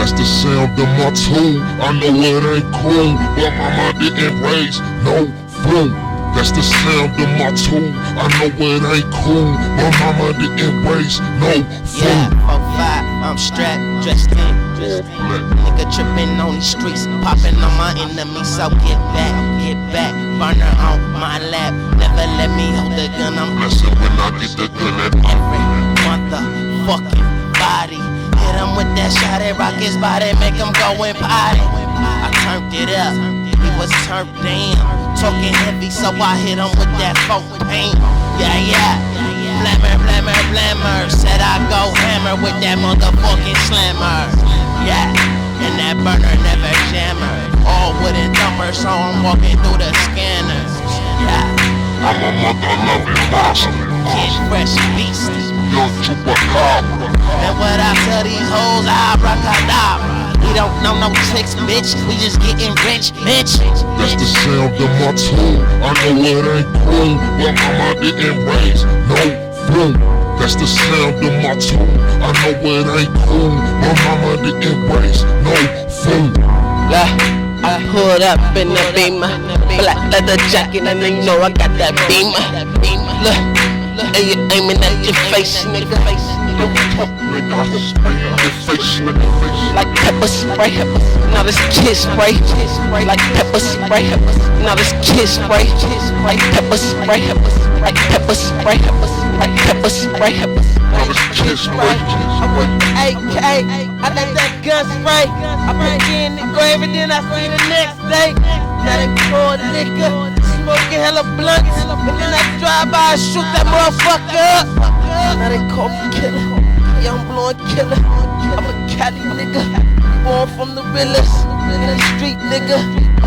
That's the sound of my tune. I know it ain't cool, but my mind didn't raise no fool. That's the sound of my tune. I know it ain't cool, but my mind didn't raise no fool. Yeah, 4-5, I'm strapped, dressed in. Nigga trippin' on these streets, poppin' on my enemies, so get back, burner on my lap. Never let me hold the gun, I'm blessed when I get the gun at every motherfucking body. Hit him with that shot and rock his body, make him go and potty. I turned it up, he was turned down, talking heavy, so I hit him with that folk paint. Yeah, blammer, said I go hammer with that motherfucking slammer. Yeah, and that burner never jammer, all wooden thumper, so I'm walking through the scanners. Yeah, I'm a mother-loving monster, Kid Frezh beast, young chupacabra. and what I tell these hoes, abracadabra. We don't know no tricks, bitch, we just getting rich, bitch. That's the sound of my tune. I know it ain't cool, but my mind didn't raise no fool. That's the sound of my tune. I know it ain't cool, but my mind didn't raise no fool. I pulled up in the Beamer, black leather jacket, and they know I got that Beamer. Look, and you aiming at your face, nigga. Like pepper spray, now this kiss spray. Like pepper spray, now this kiss spray. Like pepper spray, like pepper spray, like pepper spray. Now this kiss spray. I went to AK, I let that gun spray. I put it in the grave and then I see the next day. Now they pour liquor, smoking hella blunts, and then I drive by and shoot that motherfucker up. Now they call me killer, young blowing killer. I'm a Cali nigga, born from the realest, in the street nigga.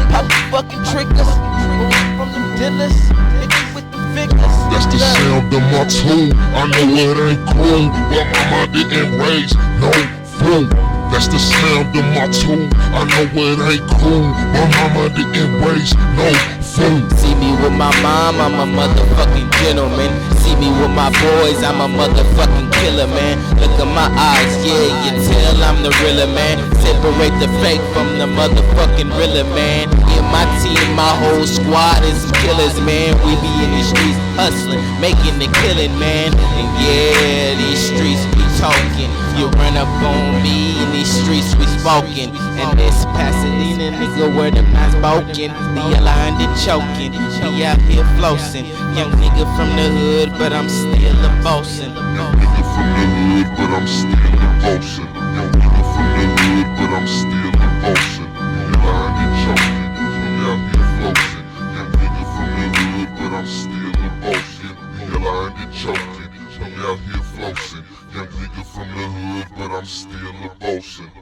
Pop the fucking triggers, born from the dealers, niggas with the figures. That's the sound of my tune. I know it ain't cool, but my mind didn't raise no fool. That's the sound of my tune. I know it ain't cool, but my mind didn't raise no fool. See me with my mom, I'm a motherfucking gentleman. See me with my boys, I'm a motherfucking killer, man. Look at my eyes, yeah, you tell I'm the realer, man. Separate the fake from the motherfucking realer, man. Yeah, my team, my whole squad is some killers, man. We be in the streets hustling, making the killing, man. And yeah, these streets be talking. You run up on me in these streets, we smoking. And this Pasadena nigga where them not spoken. The aligned and choking, be out here flossing. Young nigga from the hood, but I'm still a bossin'. Young nigga from the hood, but I'm still a bossin'. Young nigga from the hood, but I'm still a bossin'. The aligned and choking, be out here flossing. Young nigga from the hood, but I'm still a bossin'. The aligned and choking, be out here flossing. Young nigga from the hood, but I'm still a bossin'.